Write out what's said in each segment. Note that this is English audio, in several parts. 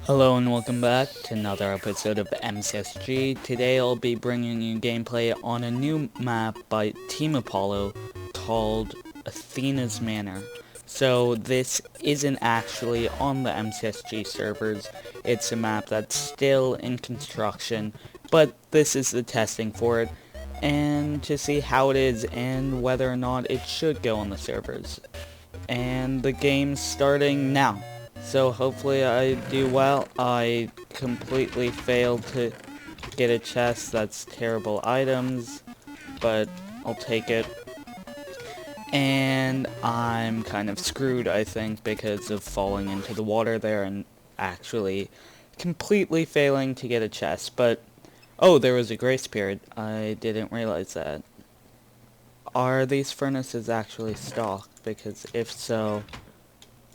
Hello and welcome back to another episode of MCSG. Today I'll be bringing you gameplay on a new map by Team Apollo called Athena's Manor. So this isn't actually on the MCSG servers, it's a map that's still in construction, but this is the testing for it, and to see how it is and whether or not it should go on the servers. And the game's starting now. So hopefully I do well. I completely failed to get a chest. That's terrible items, but I'll take it. And I'm kind of screwed, I think, because of falling into the water there and actually completely failing to get a chest. But, oh, there was a grace period. I didn't realize that. Are these furnaces actually stocked? Because if so...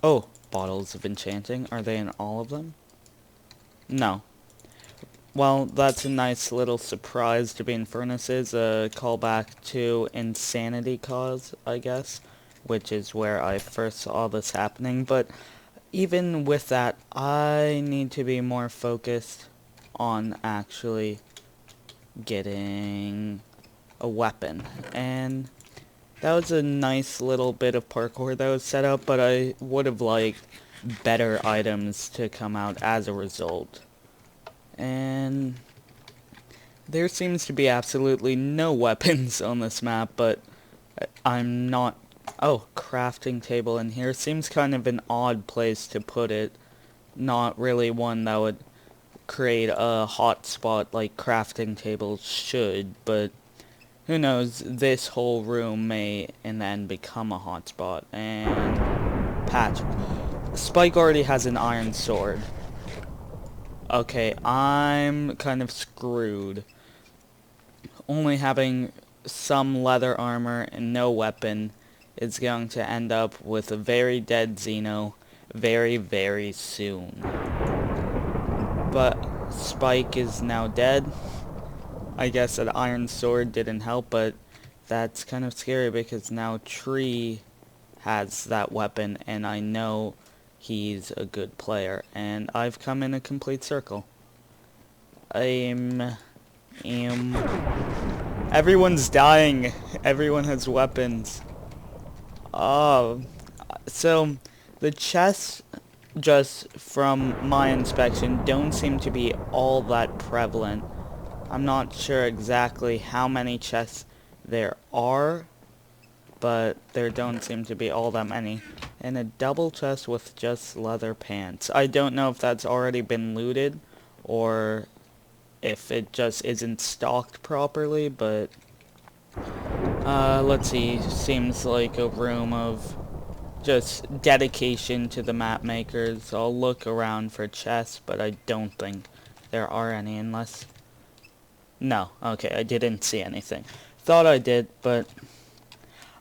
Oh, bottles of enchanting. Are they in all of them? No. Well, that's a nice little surprise to be in furnaces. A callback to Insanity Cause, I guess, which is where I first saw this happening. But even with that, I need to be more focused on actually getting a weapon. And that was a nice little bit of parkour that was set up, but I would have liked better items to come out as a result. And there seems to be absolutely no weapons on this map, but I'm not... Oh, crafting table in here seems kind of an odd place to put it. Not really one that would create a hotspot like crafting tables should, but who knows, this whole room may in the end become a hotspot. And patch. Spike already has an iron sword. Okay, I'm kind of screwed. Only having some leather armor and no weapon is going to end up with a very dead Xeno very, very soon. But Spike is now dead. I guess an iron sword didn't help, but that's kind of scary because now Tree has that weapon and I know he's a good player, and I've come in a complete circle. Everyone's dying. Everyone has weapons. Oh, so the chests, just from my inspection, don't seem to be all that prevalent. I'm not sure exactly how many chests there are, but there don't seem to be all that many. And a double chest with just leather pants. I don't know if that's already been looted, or if it just isn't stocked properly, but... let's see, seems like a room of just dedication to the map makers. I'll look around for chests, but I don't think there are any unless... No, okay, I didn't see anything. Thought I did, but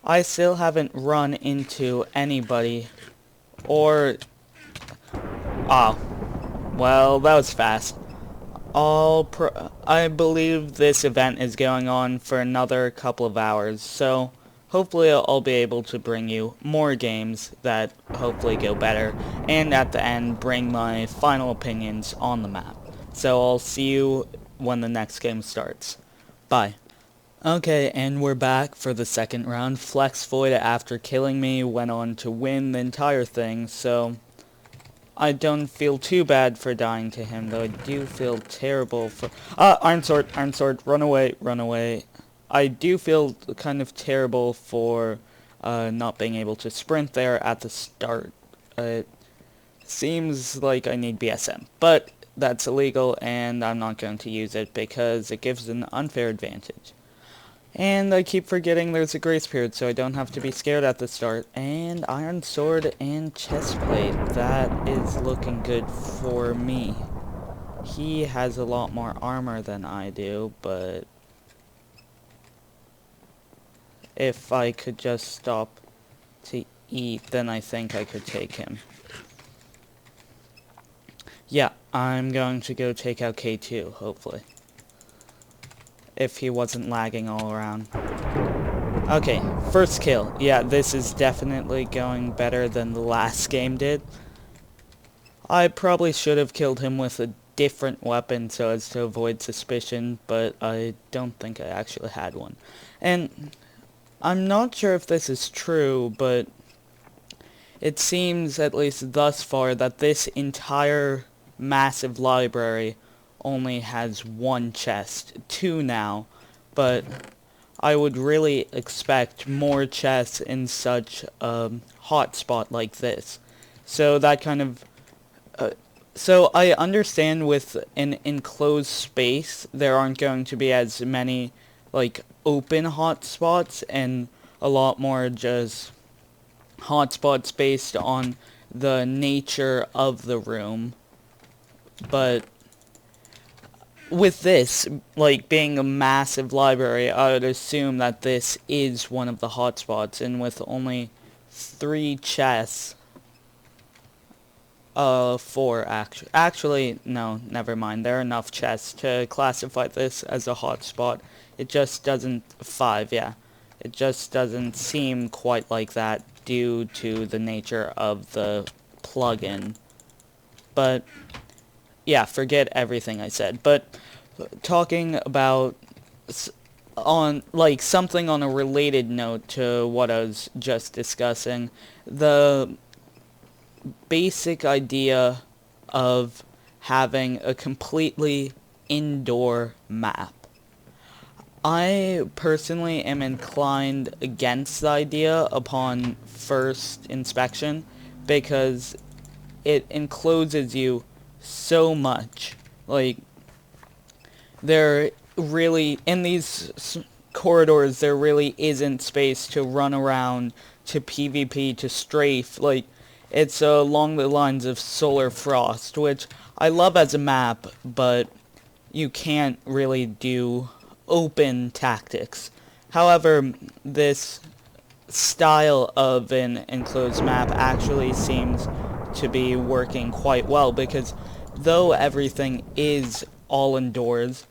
I still haven't run into anybody, or... Ah, well, that was fast. I believe this event is going on for another couple of hours, so hopefully I'll be able to bring you more games that hopefully go better, and at the end bring my final opinions on the map. So I'll see you when the next game starts. Bye. Okay, and we're back for the second round. Flex Void, after killing me, went on to win the entire thing, so I don't feel too bad for dying to him, though I do feel terrible for... Iron Sword, run away, run away. I do feel kind of terrible for not being able to sprint there at the start. It seems like I need BSM, but that's illegal, and I'm not going to use it because it gives an unfair advantage. And I keep forgetting there's a grace period, so I don't have to be scared at the start. And Iron Sword and Chestplate, that is looking good for me. He has a lot more armor than I do, but if I could just stop to eat, then I think I could take him. Yeah, I'm going to go take out K2, hopefully. If he wasn't lagging all around. Okay, first kill. Yeah, this is definitely going better than the last game did. I probably should have killed him with a different weapon so as to avoid suspicion, but I don't think I actually had one. And I'm not sure if this is true, but it seems, at least thus far, that this entire massive library only has one chest. Two now, but I would really expect more chests in such a hotspot like this. So that kind of... so I understand with an enclosed space, there aren't going to be as many, like, open hotspots, and a lot more just hotspots based on the nature of the room. But with this, like, being a massive library, I would assume that this is one of the hotspots, and with only 3 chests, 4 actually, no, never mind, there are enough chests to classify this as a hotspot. It just doesn't, 5, yeah, it just doesn't seem quite like that due to the nature of the plugin. But yeah, forget everything I said. But talking about on like something on a related note to what I was just discussing, the basic idea of having a completely indoor map. I personally am inclined against the idea upon first inspection because it encloses you so much. Like, there really, in these corridors, there really isn't space to run around, to PvP, to strafe. Like, it's along the lines of Solar Frost, which I love as a map, but you can't really do open tactics. However, this style of an enclosed map actually seems to be working quite well, because though everything is all indoors,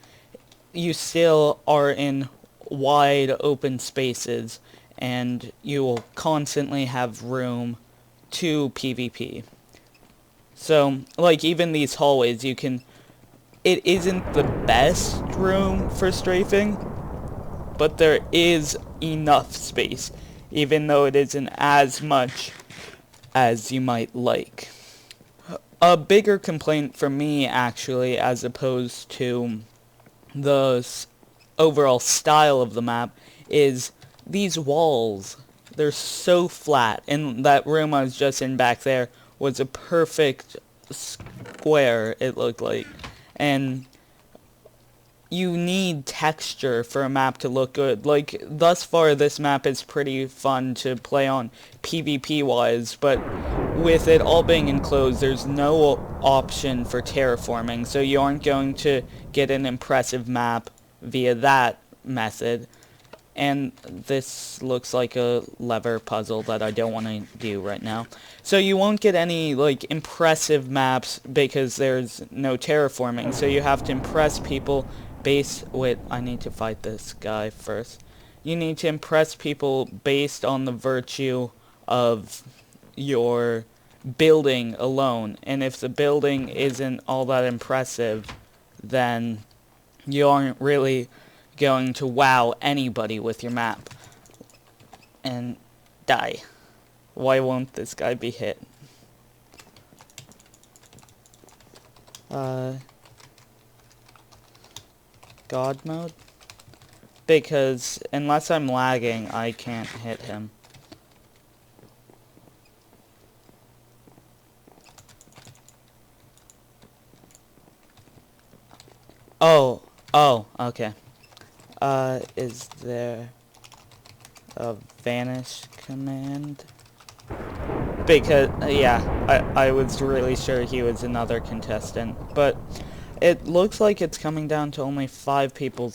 you still are in wide open spaces, and you will constantly have room to PvP. So, like, even these hallways, you can... It isn't the best room for strafing, but there is enough space, even though it isn't as much as you might like. A bigger complaint for me, actually, as opposed to the overall style of the map, is these walls. They're so flat, and that room I was just in back there was a perfect square, it looked like. And you need texture for a map to look good. Like, thus far, this map is pretty fun to play on PvP-wise, but with it all being enclosed, there's no option for terraforming, so you aren't going to get an impressive map via that method. And this looks like a lever puzzle that I don't want to do right now. So you won't get any, like, impressive maps because there's no terraforming. So you have to impress people based... Wait, I need to fight this guy first. You need to impress people based on the virtue of your building alone. And if the building isn't all that impressive, then you aren't really going to wow anybody with your map. And die. Why won't this guy be hit? God mode? Because unless I'm lagging, I can't hit him. Oh, okay. Is there a vanish command? Because, yeah, I was really sure he was another contestant. But it looks like it's coming down to only 5 people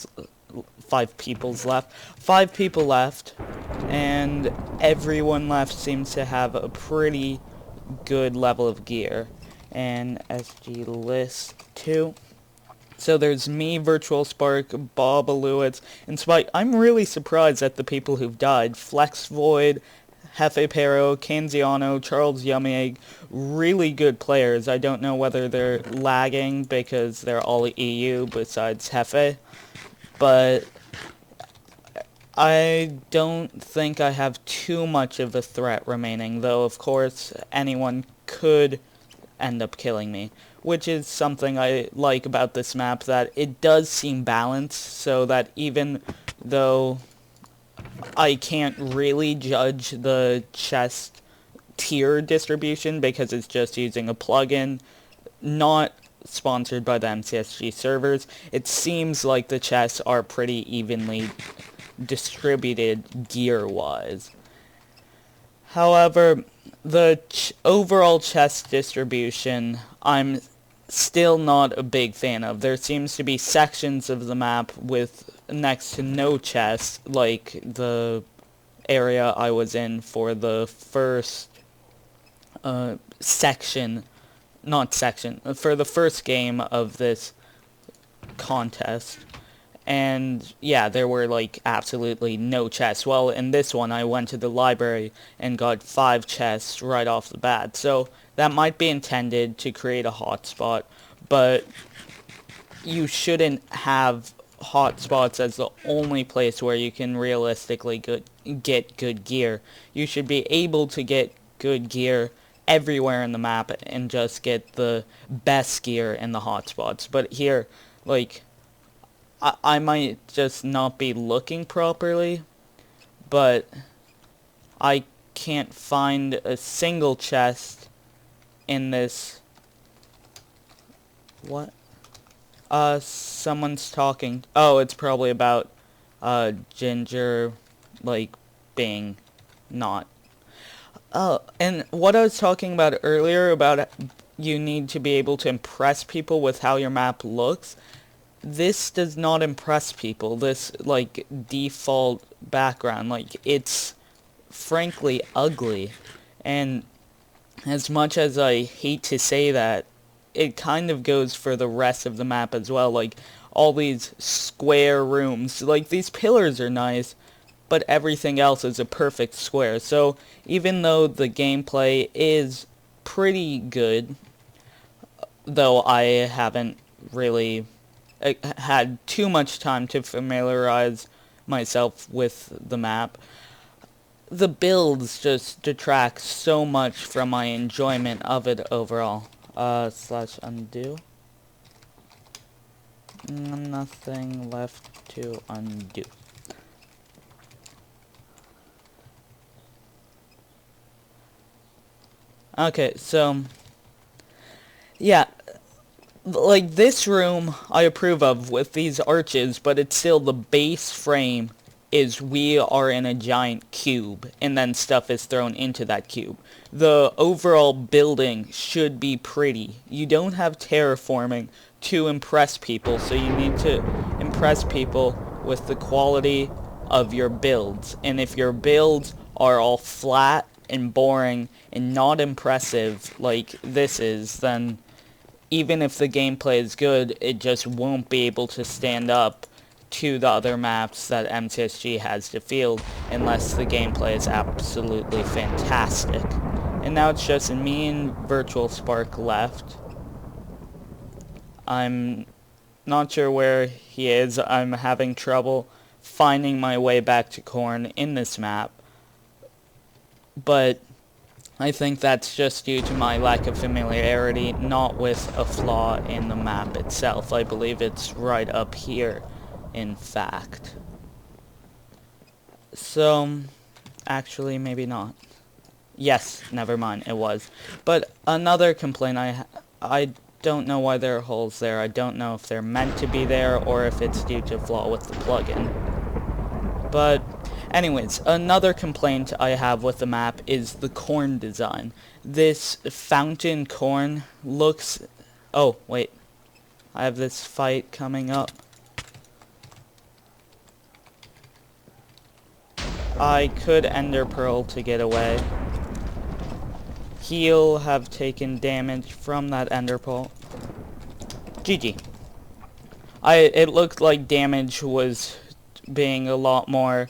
left. And everyone left seems to have a pretty good level of gear. And SG list 2. So there's me, Virtual Spark, Bob Aluitz, and Spike. I'm really surprised at the people who've died. Flex Void, Hefe Pero, Canziano, Charles Yummy, really good players. I don't know whether they're lagging because they're all EU besides Hefe, but I don't think I have too much of a threat remaining, though of course anyone could end up killing me, which is something I like about this map, that it does seem balanced, so that even though I can't really judge the chest tier distribution because it's just using a plugin, not sponsored by the MCSG servers, it seems like the chests are pretty evenly distributed gear-wise. However, the overall chest distribution, I'm still not a big fan of. There seems to be sections of the map with next to no chests, like the area I was in for the first for the first game of this contest. And yeah, there were like absolutely no chests. Well, in this one I went to the library and got 5 chests right off the bat. So that might be intended to create a hotspot, but you shouldn't have hotspots as the only place where you can realistically get good gear. You should be able to get good gear everywhere in the map and just get the best gear in the hotspots. But here, like, I might just not be looking properly, but I can't find a single chest in this. What? Someone's talking. Oh, it's probably about, Ginger, like, being not. Oh, and what I was talking about earlier about you need to be able to impress people with how your map looks, this does not impress people. This, like, default background, like, it's frankly ugly. And as much as I hate to say that, it kind of goes for the rest of the map as well. Like, all these square rooms, like, these pillars are nice, but everything else is a perfect square. So even though the gameplay is pretty good, though I haven't really had too much time to familiarize myself with the map, the builds just detract so much from my enjoyment of it overall. Slash undo. Nothing left to undo. Okay, so yeah, like, this room I approve of with these arches, but it's still the base frame is we are in a giant cube, and then stuff is thrown into that cube. The overall building should be pretty. You don't have terraforming to impress people, so you need to impress people with the quality of your builds. And if your builds are all flat and boring and not impressive like this is, then even if the gameplay is good, it just won't be able to stand up to the other maps that MCSG has to field unless the gameplay is absolutely fantastic. And now it's just me and Virtual Spark left. I'm not sure where he is. I'm having trouble finding my way back to Corn in this map. But I think that's just due to my lack of familiarity, not with a flaw in the map itself. I believe it's right up here, in fact. So, actually, maybe not. Yes, never mind, it was. But another complaint I don't know why there are holes there. I don't know if they're meant to be there or if it's due to a flaw with the plugin. But anyways, another complaint I have with the map is the corn design. This fountain corn looks... Oh, wait. I have this fight coming up. I could Ender Pearl to get away. He'll have taken damage from that Ender Pearl. GG. It looked like damage was being a lot more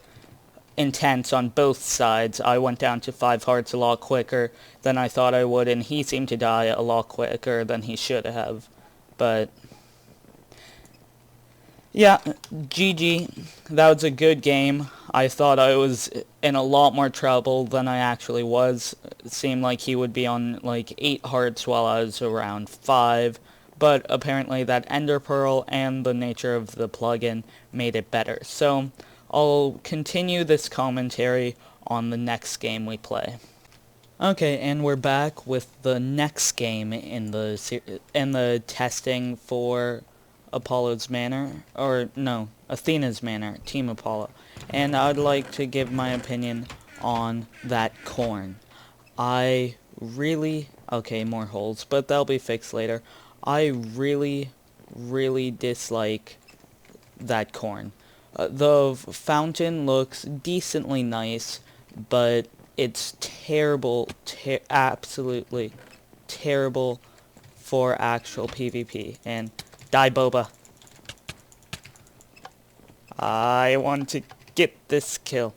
intense on both sides. I went down to 5 hearts a lot quicker than I thought I would, and he seemed to die a lot quicker than he should have. But yeah, GG. That was a good game. I thought I was in a lot more trouble than I actually was. It seemed like he would be on like 8 hearts while I was around 5. But apparently that Ender Pearl and the nature of the plugin made it better. So I'll continue this commentary on the next game we play. Okay, and we're back with the next game in the testing for Apollo's Manor, or no, Athena's Manor, Team Apollo. And I'd like to give my opinion on that corn. I really, okay, more holes, but they'll be fixed later. I really, really dislike that corn. The fountain looks decently nice, but it's terrible, absolutely terrible for actual PvP. And die, Boba. I want to get this kill.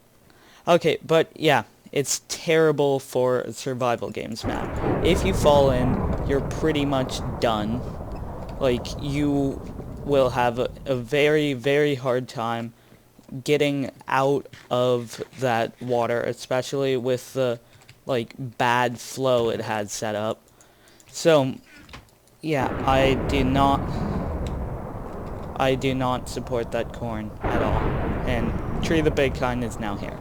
Okay, but yeah, it's terrible for survival games now. If you fall in, you're pretty much done. Like, you will have a very, very hard time getting out of that water, especially with the, like, bad flow it had set up. So, yeah, I do not support that corn at all. And Tree the Big Kind is now here.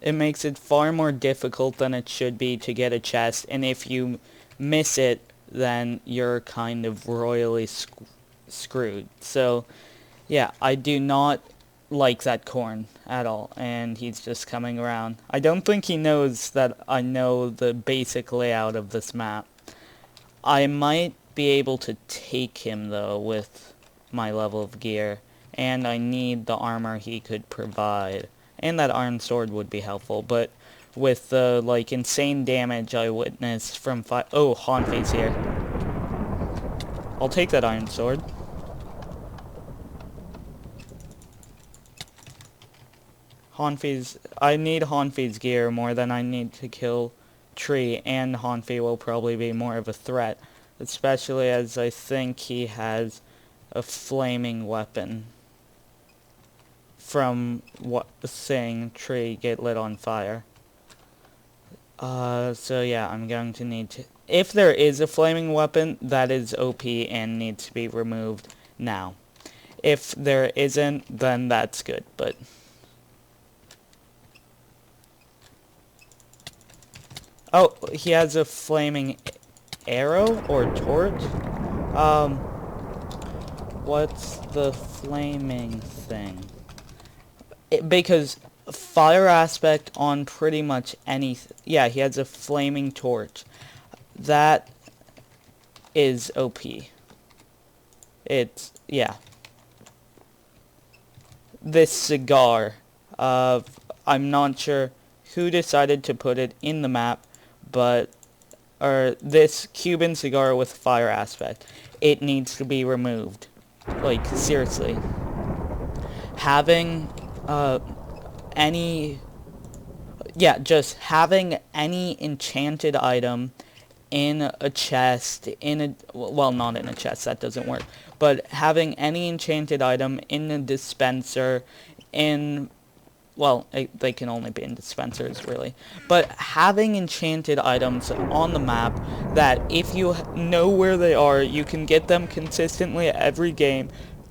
It makes it far more difficult than it should be to get a chest, and if you miss it, then you're kind of royally screwed. So, yeah, I do not like that corn at all, and he's just coming around. I don't think he knows that I know the basic layout of this map. I might be able to take him, though, with my level of gear, and I need the armor he could provide. And that iron sword would be helpful, but with the, like, insane damage I witnessed from oh, Hanfi's here. I'll take that iron sword. I need Hanfi's gear more than I need to kill Tree, and Hanfi will probably be more of a threat, especially as I think he has a flaming weapon from seeing Tree get lit on fire. So yeah, I'm going to need to... If there is a flaming weapon, that is OP and needs to be removed now. If there isn't, then that's good, but... Oh, he has a flaming arrow or torch? What's the flaming thing? Because fire aspect on pretty much anything. Yeah, he has a flaming torch. That is OP. It's, yeah. This cigar. I'm not sure who decided to put it in the map, but, or this Cuban cigar with fire aspect. It needs to be removed. Like, seriously. Having... just having any enchanted item in a chest, well, not in a chest, that doesn't work, but having any enchanted item in a dispenser, well, they can only be in dispensers, really, but having enchanted items on the map that if you know where they are, you can get them consistently every game,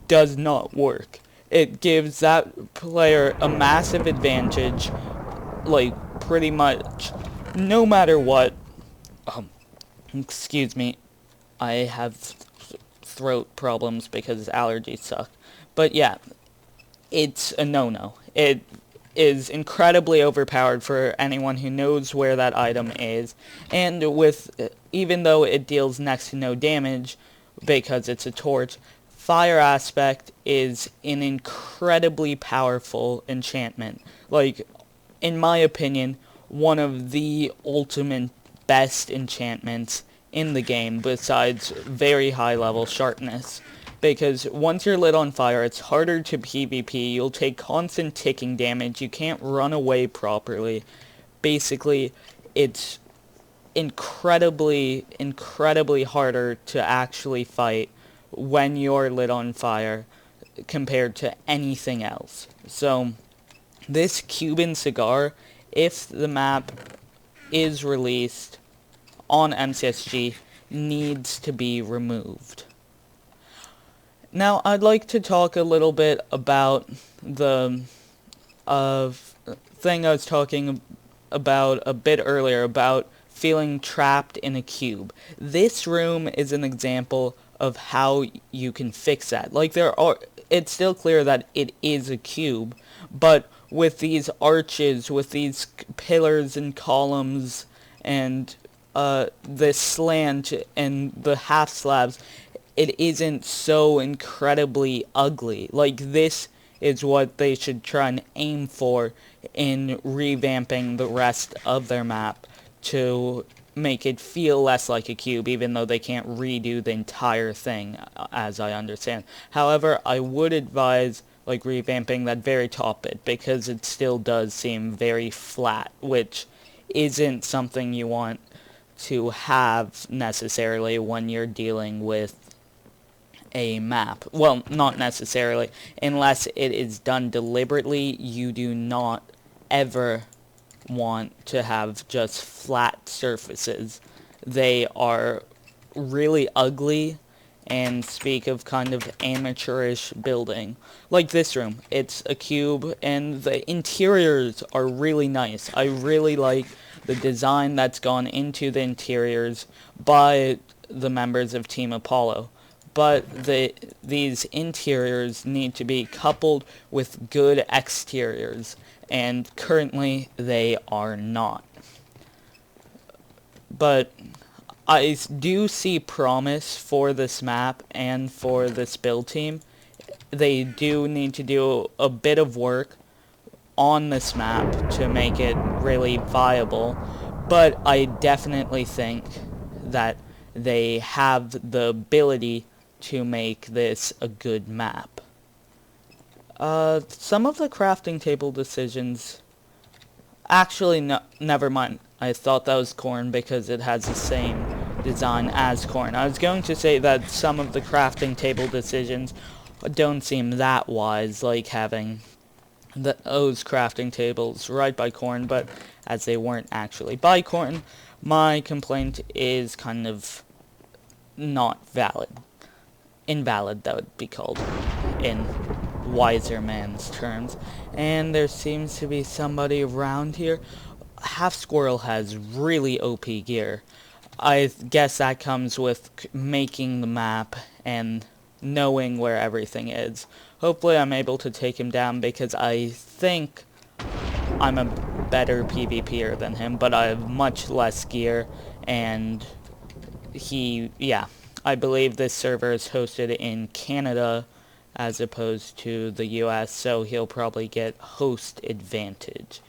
does not work. It gives that player a massive advantage, like, pretty much, no matter what. Excuse me, I have throat problems because allergies suck. But yeah, it's a no-no. It is incredibly overpowered for anyone who knows where that item is, and even though it deals next to no damage, because it's a torch, fire aspect is an incredibly powerful enchantment. Like, in my opinion, one of the ultimate best enchantments in the game besides very high level sharpness. Because once you're lit on fire, it's harder to PvP, you'll take constant ticking damage, you can't run away properly. Basically, it's incredibly harder to actually fight when you're lit on fire compared to anything else. So, this Cuban cigar, if the map is released on MCSG, needs to be removed. Now, I'd like to talk a little bit about the thing I was talking about a bit earlier, about feeling trapped in a cube. This room is an example of how you can fix that. Like, it's still clear that it is a cube, but with these arches, with these pillars and columns, and the slant and the half slabs, it isn't so incredibly ugly. Like, this is what they should try and aim for in revamping the rest of their map to make it feel less like a cube, even though they can't redo the entire thing, as I understand. However, I would advise, like, revamping that very top bit, because it still does seem very flat, which isn't something you want to have necessarily when you're dealing with a map. Well, not necessarily. Unless it is done deliberately, you do not ever want to have just flat surfaces. They are really ugly and speak of kind of amateurish building. Like this room. It's a cube and the interiors are really nice. I really like the design that's gone into the interiors by the members of Team Apollo. But these interiors need to be coupled with good exteriors, and currently they are not. But I do see promise for this map and for this build team. They do need to do a bit of work on this map to make it really viable, but I definitely think that they have the ability to make this a good map. Some of the crafting table decisions... Actually, no, never mind. I thought that was corn because it has the same design as corn. I was going to say that some of the crafting table decisions don't seem that wise, like having those crafting tables right by corn, but as they weren't actually by corn, my complaint is kind of not valid. Invalid, that would be called, in wiser man's terms. And there seems to be somebody around here. Half Squirrel has really OP gear. I guess that comes with making the map and knowing where everything is. Hopefully I'm able to take him down because I think I'm a better PvPer than him, but I have much less gear, and I believe this server is hosted in Canada as opposed to the US, so he'll probably get host advantage.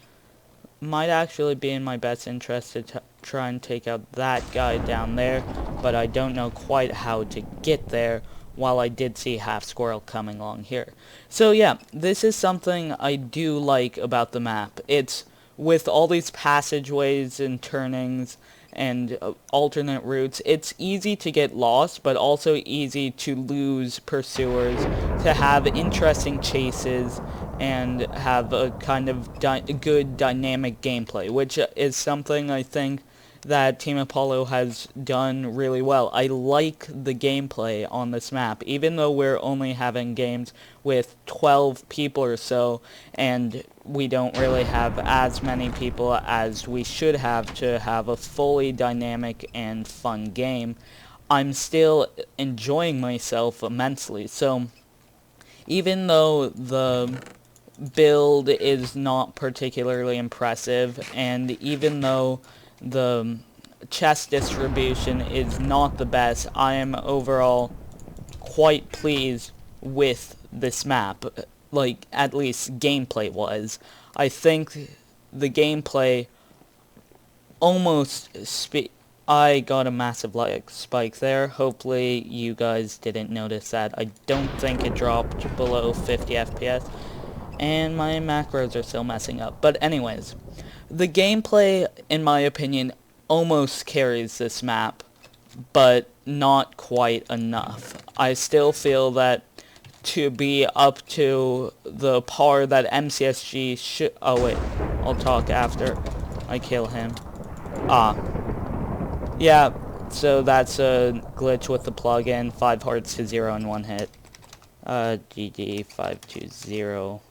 Might actually be in my best interest to try and take out that guy down there, but I don't know quite how to get there, while I did see Half Squirrel coming along here. So yeah, this is something I do like about the map. It's with all these passageways and turnings and alternate routes, it's easy to get lost, but also easy to lose pursuers, to have interesting chases, and have a kind of good dynamic gameplay, which is something I think that Team Apollo has done really well. I like the gameplay on this map, even though we're only having games with 12 people or so, and we don't really have as many people as we should have to have a fully dynamic and fun game. I'm still enjoying myself immensely, so even though the build is not particularly impressive, and even though the chest distribution is not the best, I am overall quite pleased with this map, like, at least gameplay-wise. I think the gameplay almost I got a massive lag spike there. Hopefully you guys didn't notice that. I don't think it dropped below 50 FPS. And my macros are still messing up. But anyways, the gameplay, in my opinion, almost carries this map, but not quite enough. I still feel that to be up to the par that MCSG should... Oh wait, I'll talk after I kill him. Yeah, so that's a glitch with the plugin. 5 hearts to 0 in 1 hit. GG 520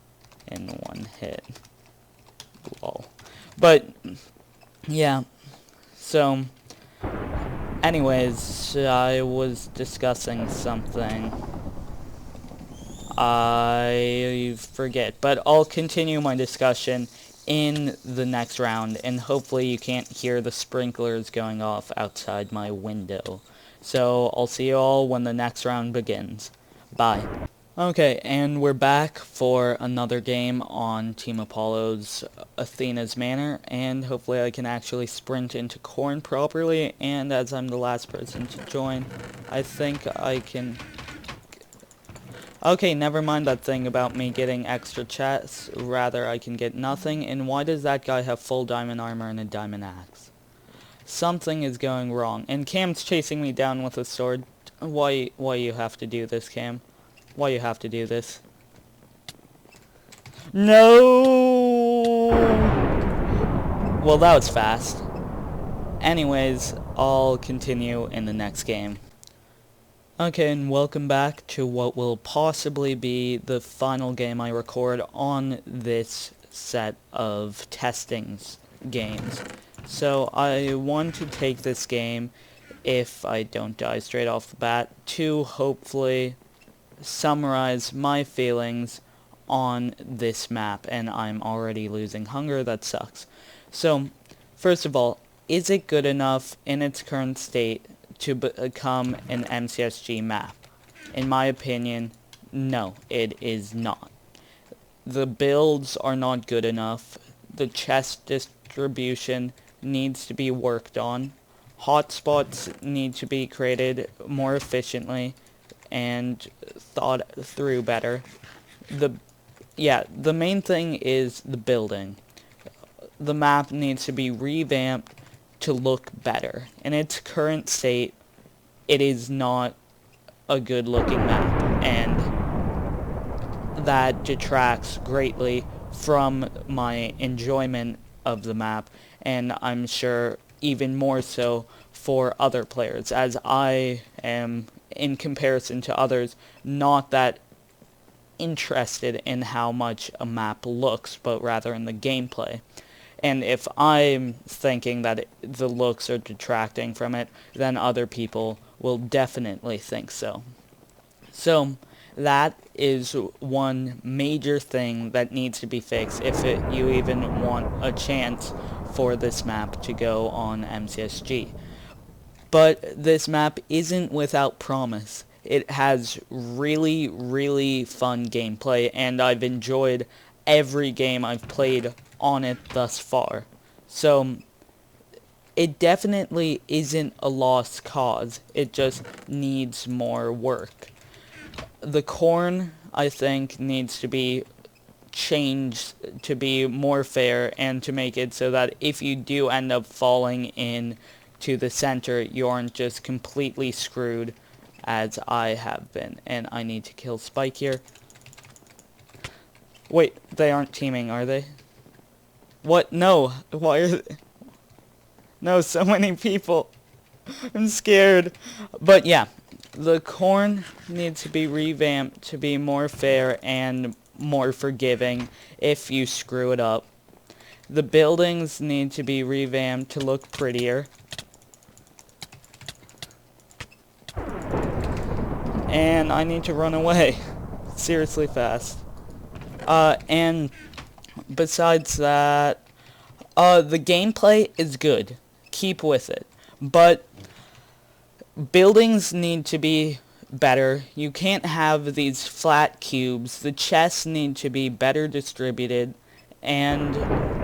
in 1 hit. Lol. But, yeah. So, anyways, I was discussing something. I forget, but I'll continue my discussion in the next round, and hopefully you can't hear the sprinklers going off outside my window. So I'll see you all when the next round begins. Bye. Okay, and we're back for another game on Team Apollo's Athena's Manor, and hopefully I can actually sprint into corn properly, and as I'm the last person to join, I think I can... Okay, never mind that thing about me getting extra chests. Rather, I can get nothing. And why does that guy have full diamond armor and a diamond axe? Something is going wrong. And Cam's chasing me down with a sword. Why you have to do this, Cam? Why you have to do this? No! Well, that was fast. Anyways, I'll continue in the next game. Okay, and welcome back to what will possibly be the final game I record on this set of testings games. So I want to take this game, if I don't die straight off the bat, to hopefully summarize my feelings on this map, and I'm already losing hunger. That sucks. So, first of all, is it good enough in its current state to become an MCSG map? In my opinion, no, it is not. The builds are not good enough. The chest distribution needs to be worked on. Hotspots need to be created more efficiently and thought through better. The main thing is the building. The map needs to be revamped to look better. In its current state, it is not a good looking map, and that detracts greatly from my enjoyment of the map, and I'm sure even more so for other players, as I am, in comparison to others, not that interested in how much a map looks, but rather in the gameplay. And if I'm thinking that the looks are detracting from it, then other people will definitely think so. So, that is one major thing that needs to be fixed if you even want a chance for this map to go on MCSG. But this map isn't without promise. It has really, really fun gameplay, and I've enjoyed every game I've played on it thus far. So, it definitely isn't a lost cause. It just needs more work. The corn, I think, needs to be changed to be more fair and to make it so that if you do end up falling in to the center, you aren't just completely screwed as I have been. And I need to kill Spike here. Wait, they aren't teaming, are they? What? No. Why are they? No, so many people. I'm scared. But yeah, the corn needs to be revamped to be more fair and more forgiving if you screw it up. The buildings need to be revamped to look prettier. And I need to run away. Seriously fast. And besides that, the gameplay is good. Keep with it. But buildings need to be better. You can't have these flat cubes. The chests need to be better distributed. and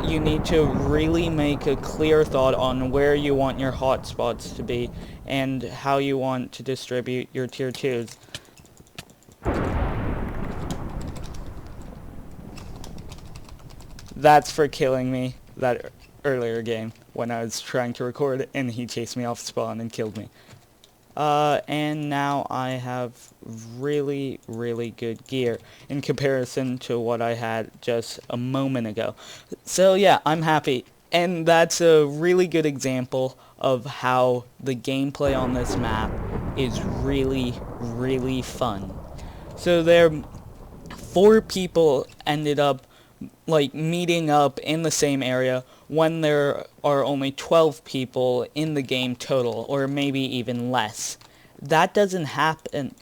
you need to really make a clear thought on where you want your hotspots to be and how you want to distribute your tier 2s. That's for killing me that earlier game when I was trying to record and he chased me off spawn and killed me. And now I have really, really good gear in comparison to what I had just a moment ago. So yeah, I'm happy. And that's a really good example of how the gameplay on this map is really, really fun. So there, 4 people ended up like meeting up in the same area when there are only 12 people in the game total, or maybe even less. That doesn't happen.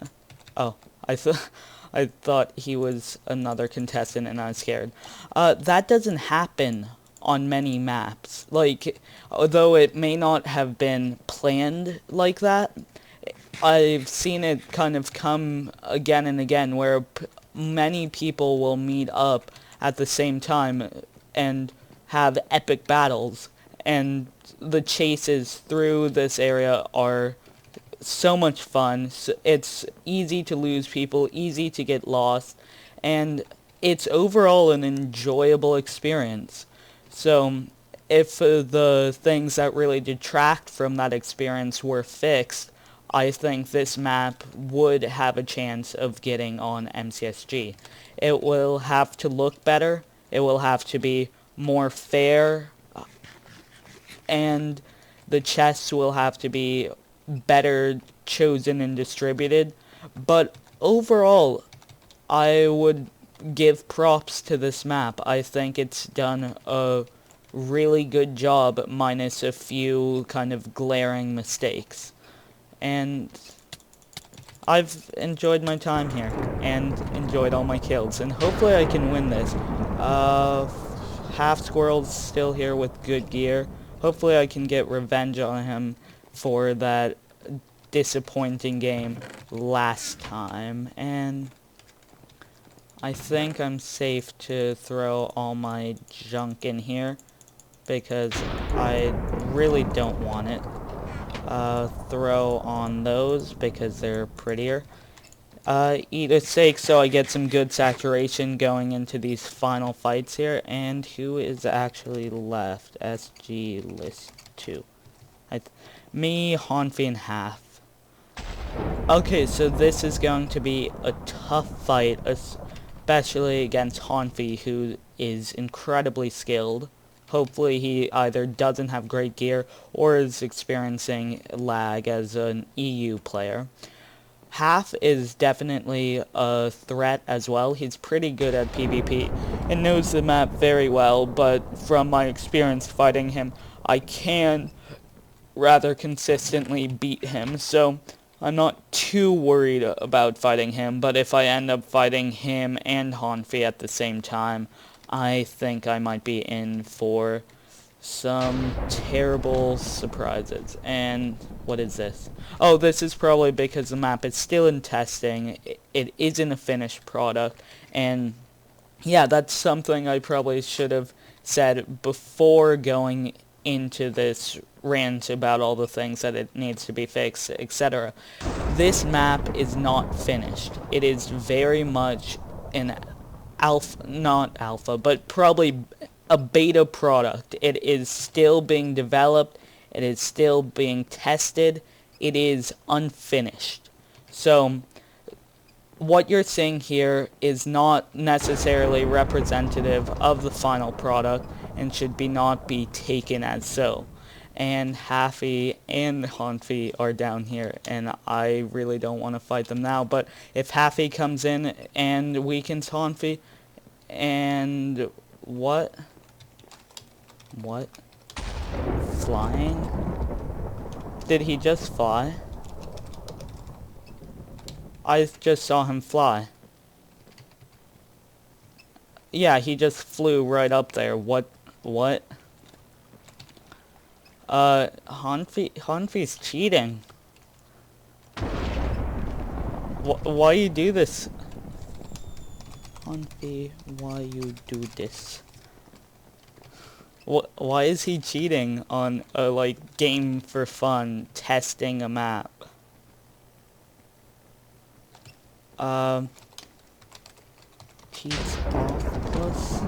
Oh, I thought he was another contestant and I was scared. That doesn't happen on many maps. Like, although it may not have been planned like that, I've seen it kind of come again and again where many people will meet up at the same time and have epic battles, and the chases through this area are so much fun. It's easy to lose people, easy to get lost, and it's overall an enjoyable experience. So if the things that really detract from that experience were fixed, I think this map would have a chance of getting on MCSG. It will have to look better, it will have to be more fair, and the chests will have to be better chosen and distributed. But overall, I would give props to this map. I think it's done a really good job, minus a few kind of glaring mistakes. And I've enjoyed my time here, and enjoyed all my kills, and hopefully I can win this. Half Squirrel's still here with good gear. Hopefully I can get revenge on him for that disappointing game last time, and I think I'm safe to throw all my junk in here, because I really don't want it. Throw on those because they're prettier. Eat a steak so I get some good saturation going into these final fights here. And who is actually left? SG list 2. Me, Hanfi, and Half. Okay, so this is going to be a tough fight, especially against Hanfi, who is incredibly skilled. Hopefully he either doesn't have great gear or is experiencing lag as an EU player. Half is definitely a threat as well. He's pretty good at PvP and knows the map very well, but from my experience fighting him, I can rather consistently beat him, so I'm not too worried about fighting him. But if I end up fighting him and Hanfi at the same time, I think I might be in for some terrible surprises. And what is this? Oh, this is probably because the map is still in testing. It isn't a finished product, and yeah, that's something I probably should have said before going into this rant about all the things that it needs to be fixed, etc. This map is not finished. It is very much an not alpha, but probably a beta product. It is still being developed. It is still being tested. It is unfinished. So what you're seeing here is not necessarily representative of the final product and should not be taken as so. And Haffy and Hanfi are down here, and I really don't want to fight them now. But if Haffy comes in and weakens Hanfi, and what? Flying? Did he just fly? I just saw him fly. Yeah, he just flew right up there. What? Hanfi's cheating. Why you do this? Hanfi, why you do this? Why is he cheating on a, like, game for fun, testing a map? Um, cheats off plus...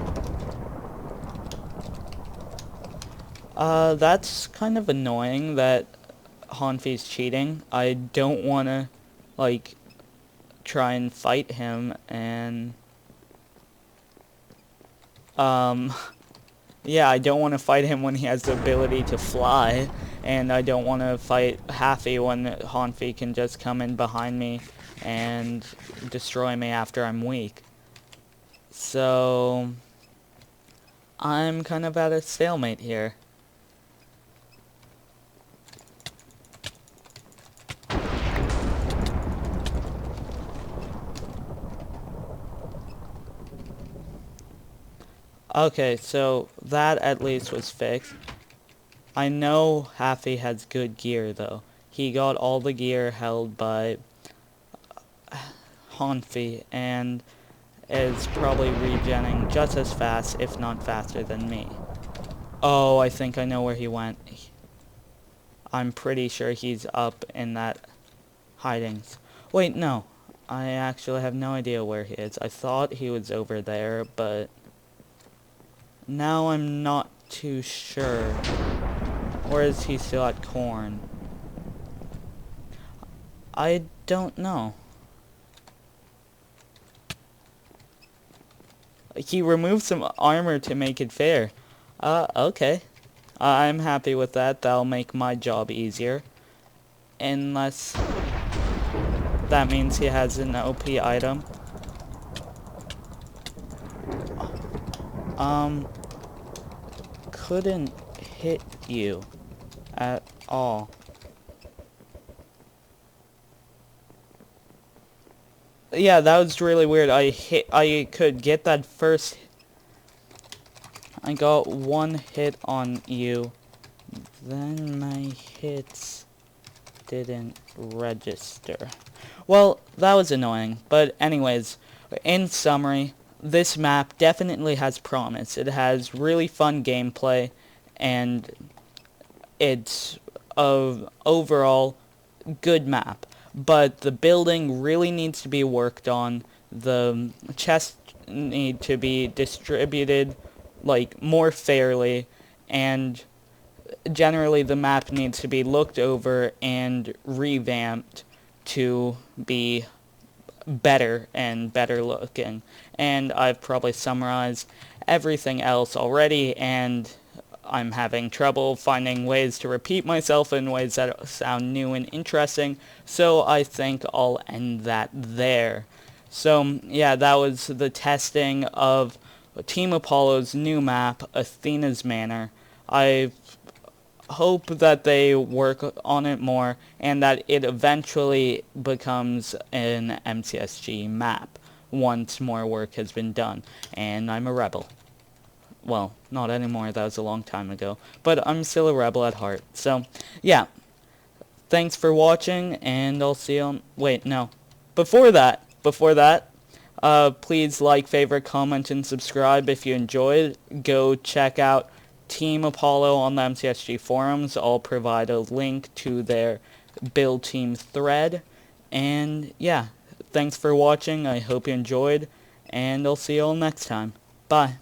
That's kind of annoying that Hanfi's cheating. I don't wanna, like, try and fight him, and... Yeah, I don't want to fight him when he has the ability to fly, and I don't want to fight Haffy when Hanfi can just come in behind me and destroy me after I'm weak. So, I'm kind of at a stalemate here. Okay, so that at least was fixed. I know Haffy has good gear, though. He got all the gear held by Hanfi, and is probably regenning just as fast, if not faster than me. Oh, I think I know where he went. I'm pretty sure he's up in that hidings. Wait, no. I actually have no idea where he is. I thought he was over there, but now I'm not too sure. Or is he still at corn? I don't know. He removed some armor to make it fair. Okay. I'm happy with that. That'll make my job easier. Unless that means he has an OP item. Couldn't hit you at all. Yeah, that was really weird. I could get that first. I got one hit on you. Then my hits didn't register. Well, that was annoying. But anyways, in summary, this map definitely has promise. It has really fun gameplay, and it's a overall good map. But the building really needs to be worked on. The chests need to be distributed, like, more fairly, and generally the map needs to be looked over and revamped to be better and better looking. And I've probably summarized everything else already, and I'm having trouble finding ways to repeat myself in ways that sound new and interesting, so I think I'll end that there. So, yeah, that was the testing of Team Apollo's new map, Athena's Manor. I hope that they work on it more, and that it eventually becomes an MCSG map once more work has been done, and I'm a rebel. Well, not anymore, that was a long time ago, but I'm still a rebel at heart. So, yeah, thanks for watching, and I'll see you on... Wait, no. Before that, please like, favorite, comment, and subscribe if you enjoyed. Go check out Team Apollo on the MCSG forums. I'll provide a link to their build team thread. And, yeah, thanks for watching. I hope you enjoyed, and I'll see you all next time. Bye.